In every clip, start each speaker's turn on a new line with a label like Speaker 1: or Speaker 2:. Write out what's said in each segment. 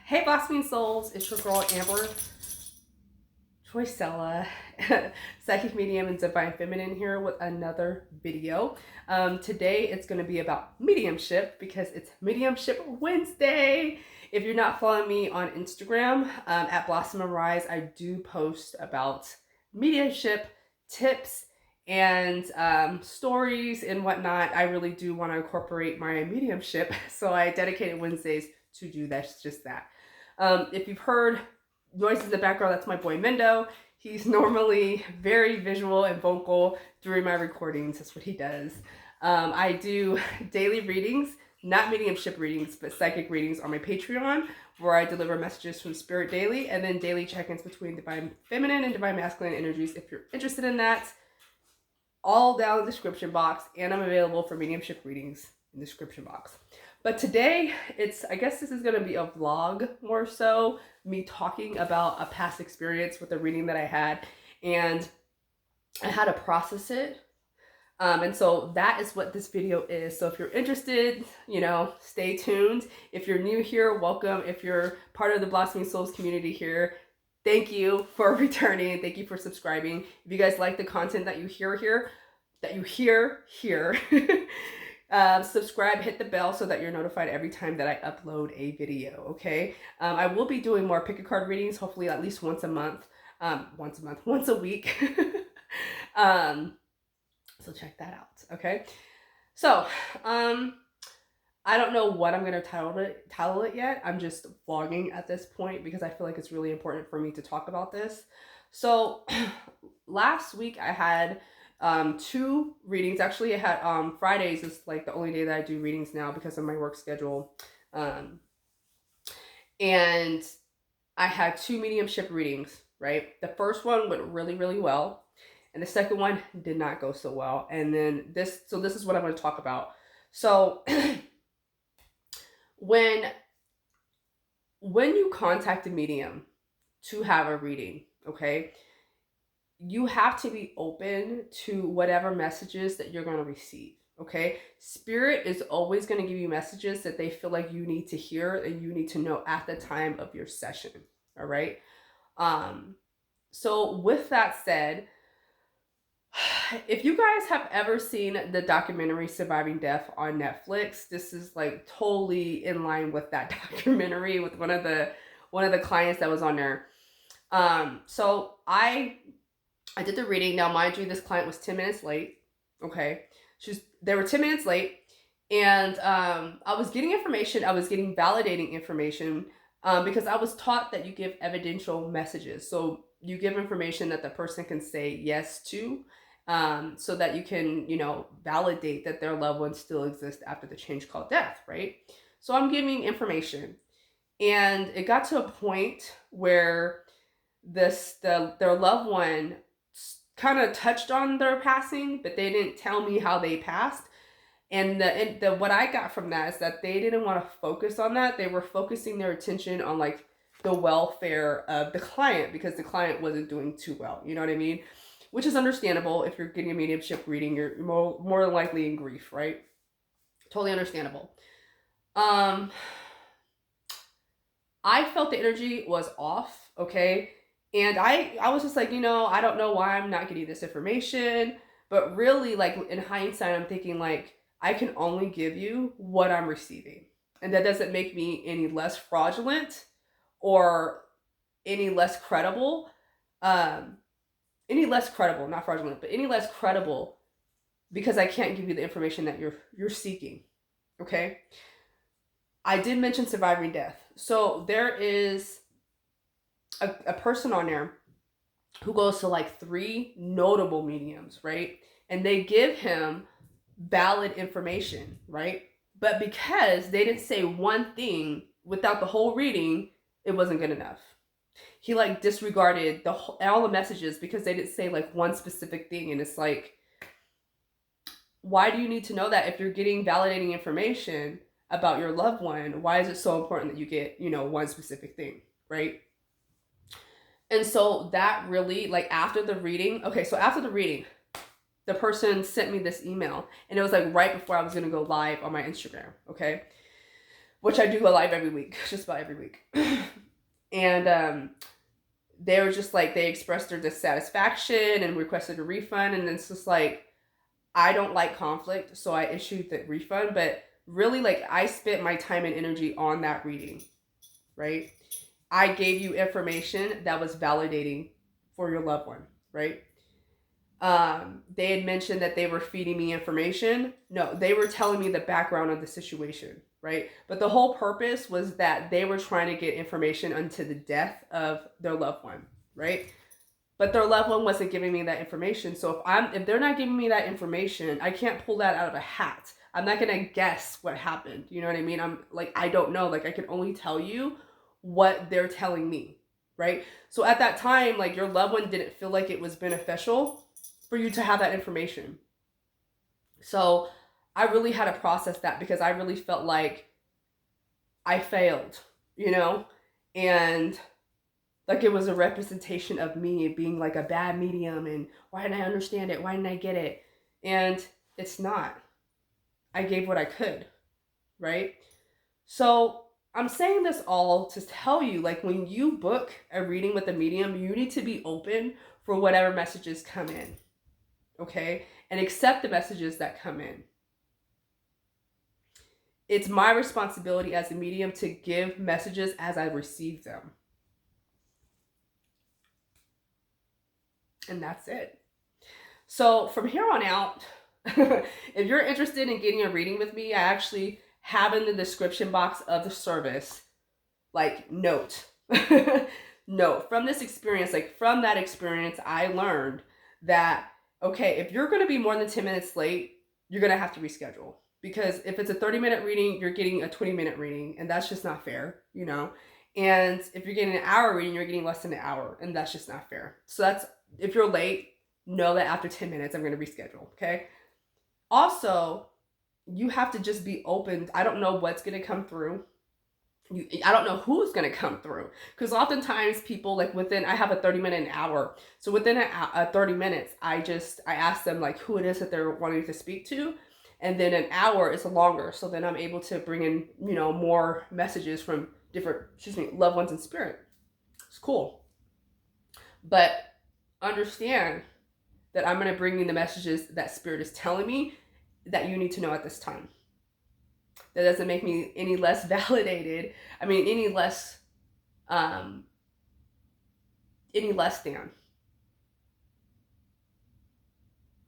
Speaker 1: Hey Blossoming Souls, it's your girl Amber Choisella, Psychic Medium and Divine Feminine here with another video. Today it's going to be about mediumship because it's Mediumship Wednesday. If you're not following me on Instagram at Blossom and Rise, I do post about mediumship tips and stories and whatnot. I really do want to incorporate my mediumship, so I dedicated Wednesdays to do just that. If you've heard noises in the background, that's my boy Mendo. He's normally very visual and vocal during my recordings. That's what he does. I do daily readings, not mediumship readings, but psychic readings on my Patreon, where I deliver messages from Spirit daily, and then daily check-ins between Divine Feminine and Divine Masculine energies. If you're interested in that, all down in the description box, and I'm available for mediumship readings in the description box. But today, I guess this is going to be a vlog more so, me talking about a past experience with a reading that I had, and I had to process it. And so that is what this video is. So if you're interested, stay tuned. If you're new here, welcome. If you're part of the Blossoming Souls community here, thank you for returning. Thank you for subscribing. If you guys like the content that you hear here, subscribe, hit the bell so that you're notified every time that I upload a video, okay? I will be doing more pick a card readings, hopefully at least once a week. So check that out, okay? So, I don't know what I'm going to title it yet. I'm just vlogging at this point because I feel like it's really important for me to talk about this. So, last week I had 2 readings. Actually, I had Fridays is like the only day that I do readings now because of my work schedule. And I had 2 mediumship readings, right? The first one went really, really well. And the second one did not go so well. And then this is what I'm going to talk about. So when you contact a medium to have a reading, okay, you have to be open to whatever messages that you're going to receive, okay? Spirit is always going to give you messages that they feel like you need to hear and you need to know at the time of your session, all right? So with that said, if you guys have ever seen the documentary Surviving Death on Netflix, this is like totally in line with that documentary with one of the clients that was on there. So I did the reading. Now, mind you, this client was 10 minutes late. Okay. They were 10 minutes late. And I was getting information. I was getting validating information because I was taught that you give evidential messages. So you give information that the person can say yes to, so that you can, validate that their loved ones still exist after the change called death, right? So I'm giving information. And it got to a point where their loved one kind of touched on their passing, but they didn't tell me how they passed. And what I got from that is that they didn't want to focus on that. They were focusing their attention on like the welfare of the client because the client wasn't doing too well. You know what I mean? Which is understandable. If you're getting a mediumship reading, you're more than likely in grief, right? Totally understandable. I felt the energy was off, okay? And I was just like, I don't know why I'm not getting this information. But really, like, in hindsight, I'm thinking, like, I can only give you what I'm receiving. And that doesn't make me any less fraudulent or any less credible. Not fraudulent, but any less credible because I can't give you the information that you're seeking, okay? I did mention surviving death. So there is a person on there who goes to like 3 notable mediums, right? And they give him valid information, right? But because they didn't say one thing without the whole reading, it wasn't good enough. He like disregarded all the messages because they didn't say like one specific thing. And it's like, why do you need to know that if you're getting validating information about your loved one? Why is it so important that you get, one specific thing, right? And so that really, like, after the reading, the person sent me this email, and it was like right before I was going to go live on my Instagram, okay? which I do a live every week, just about every week. And they were just like, they expressed their dissatisfaction and requested a refund. And it's just like, I don't like conflict, so I issued the refund. But really, like, I spent my time and energy on that reading, right? I gave you information that was validating for your loved one, right? They had mentioned that they were feeding me information. No, they were telling me the background of the situation, right? But the whole purpose was that they were trying to get information unto the death of their loved one, right? But their loved one wasn't giving me that information. So if they're not giving me that information, I can't pull that out of a hat. I'm not gonna guess what happened. You know what I mean? I'm like, I don't know. Like, I can only tell you what they're telling me, right? So at that time, like, your loved one didn't feel like it was beneficial for you to have that information. So I really had to process that, because I really felt like I failed, you know? And like, it was a representation of me being like a bad medium, and why didn't I understand it? Why didn't I get it? And it's not. I gave what I could, right? So I'm saying this all to tell you, like, when you book a reading with a medium, you need to be open for whatever messages come in, okay? And accept the messages that come in. It's my responsibility as a medium to give messages as I receive them. And that's it. So from here on out, if you're interested in getting a reading with me, I actually have in the description box of the service, like, note from this experience, like, from that experience, I learned that, okay, if you're going to be more than 10 minutes late, you're going to have to reschedule. Because if it's a 30-minute reading, you're getting a 20-minute reading, and that's just not fair, you know? And if you're getting an hour reading, you're getting less than an hour, and that's just not fair. So that's, if you're late, know that after 10 minutes, I'm going to reschedule, okay? Also, you have to just be open. I don't know what's going to come through. I don't know who's going to come through. Because oftentimes people, like, I have a 30-minute an hour. So within a 30 minutes, I ask them, like, who it is that they're wanting to speak to. And then an hour is longer. So then I'm able to bring in, you know, more messages from different, loved ones in spirit. It's cool. But understand that I'm going to bring in the messages that spirit is telling me that you need to know at this time. That doesn't make me any less validated. I mean, any less than.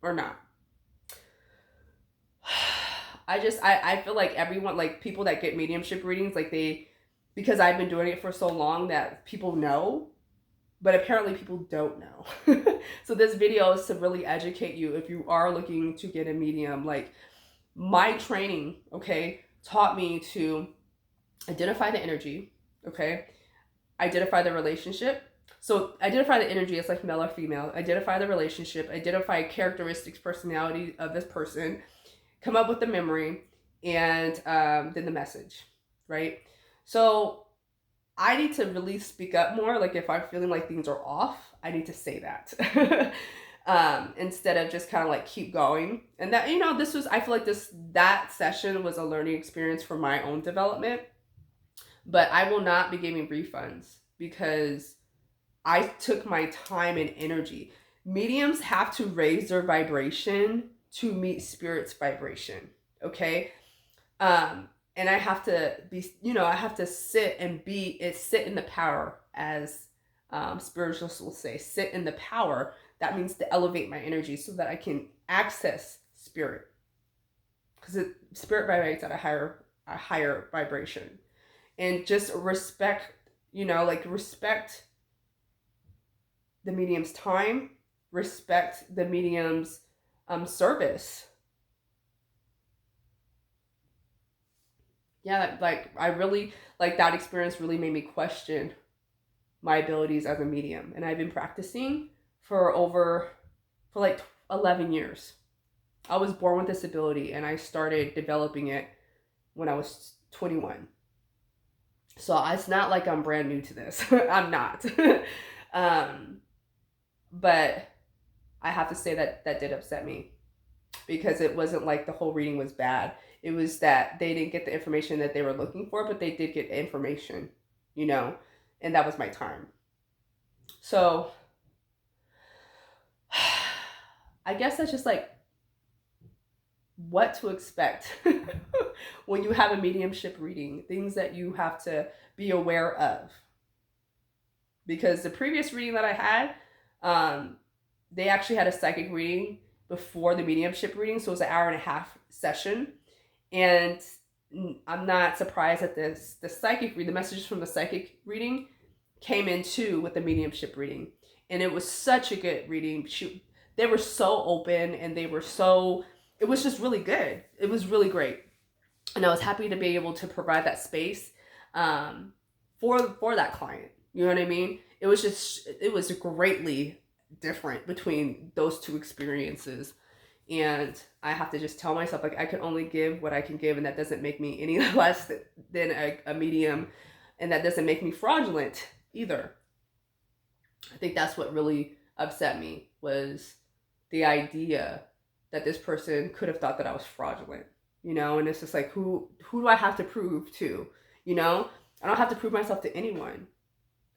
Speaker 1: Or not. I feel like everyone, like, people that get mediumship readings, like, because I've been doing it for so long, that people know, but apparently people don't know. So this video is to really educate you if you are looking to get a medium. Like, my training, okay, taught me to identify the energy, okay, identify the relationship. So identify the energy as, like, male or female, identify the relationship, identify characteristics, personality of this person, come up with the memory, and then the message, right? So I need to really speak up more. Like, if I'm feeling like things are off, I need to say that. Instead of just kind of like keep going. And that, you know, I feel like that session was a learning experience for my own development. But I will not be giving refunds because I took my time and energy. Mediums have to raise their vibration to meet spirit's vibration, okay? And I have to be, you know, I have to sit in the power, as spiritualists will say, sit in the power. That means to elevate my energy so that I can access spirit, because spirit vibrates at a higher vibration. And just respect, you know, like, respect the medium's time, respect the medium's service. Yeah, like, I really, like, that experience really made me question my abilities as a medium. And I've been practicing for like 11 years. I was born with this ability, and I started developing it when I was 21. So it's not like I'm brand new to this. I'm not. But I have to say that did upset me, because it wasn't like the whole reading was bad. It was that they didn't get the information that they were looking for, but they did get information, you know, and that was my time. So I guess that's just like what to expect when you have a mediumship reading, things that you have to be aware of. Because the previous reading that I had, they actually had a psychic reading before the mediumship reading, so it was an hour and a half session. And I'm not surprised that the psychic reading, the messages from the psychic reading came in too with the mediumship reading. And it was such a good reading. They were so open, and it was just really good. It was really great. And I was happy to be able to provide that space for that client. You know what I mean? It was greatly different between those two experiences. And I have to just tell myself, like, I can only give what I can give, and that doesn't make me any less than a medium, and that doesn't make me fraudulent either. I think that's what really upset me, was the idea that this person could have thought that I was fraudulent, you know? And it's just like, who do I have to prove to, you know? I don't have to prove myself to anyone.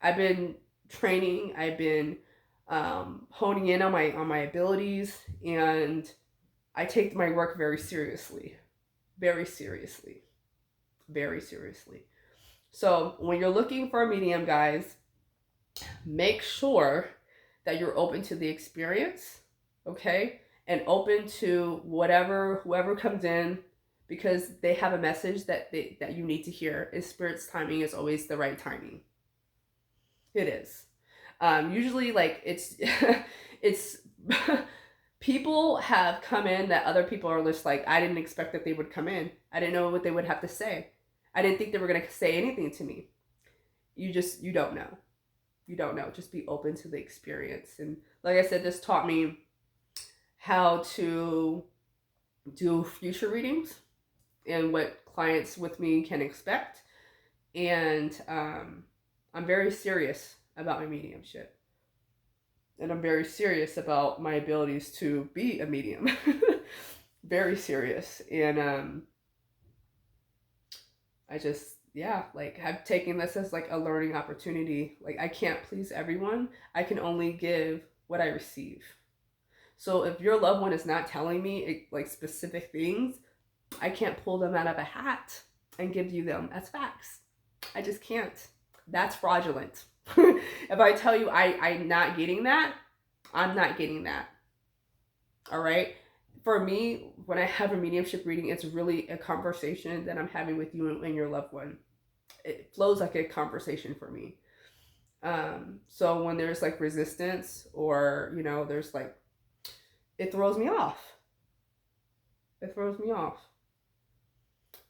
Speaker 1: I've been training, I've been honing in on my abilities, and I take my work very seriously, very seriously, very seriously. So when you're looking for a medium, guys, make sure that you're open to the experience, okay? And open to whoever comes in, because they have a message that you need to hear. And Spirit's timing is always the right timing. It is. Usually, like, it's people have come in that other people are just like, I didn't expect that they would come in. I didn't know what they would have to say. I didn't think they were going to say anything to me. You don't know. You don't know. Just be open to the experience. And like I said, this taught me how to do future readings and what clients with me can expect. And I'm very serious about my mediumship. And I'm very serious about my abilities to be a medium. Very serious. And I just, yeah, like, I've taken this as like a learning opportunity. Like, I can't please everyone. I can only give what I receive. So if your loved one is not telling me like specific things, I can't pull them out of a hat and give you them as facts. I just can't. That's fraudulent. If I tell you I'm not getting that, I'm not getting that. All right? For me, when I have a mediumship reading, it's really a conversation that I'm having with you and your loved one. It flows like a conversation for me. So when there's like resistance, or, you know, there's like, it throws me off. It throws me off.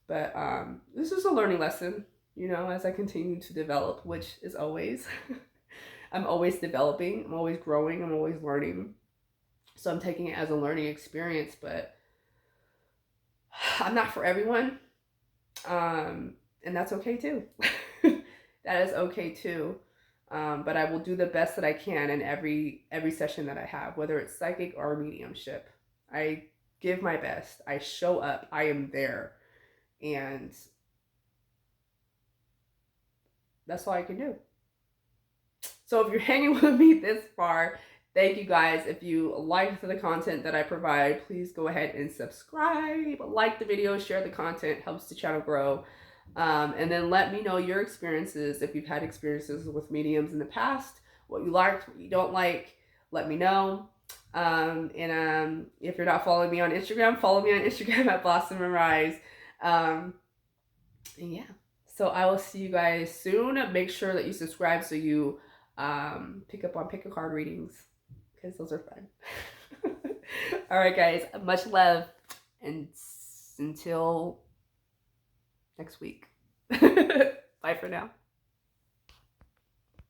Speaker 1: But this is a learning lesson, you know, as I continue to develop, which is always, I'm always developing, I'm always growing, I'm always learning. So I'm taking it as a learning experience, but I'm not for everyone. And that's okay too. That is okay too. But I will do the best that I can in every session that I have, whether it's psychic or mediumship. I give my best. I show up. I am there. And that's all I can do. So if you're hanging with me this far, thank you guys. If you like the content that I provide, please go ahead and subscribe, like the video, share the content, helps the channel grow. And then let me know your experiences. If you've had experiences with mediums in the past, what you liked, what you don't like, let me know. If you're not following me on Instagram, follow me on Instagram at Blossom and Rise. And yeah, so I will see you guys soon. Make sure that you subscribe so you pick up on pick a card readings, because those are fun. All right, guys, much love, and until next week. Bye for now.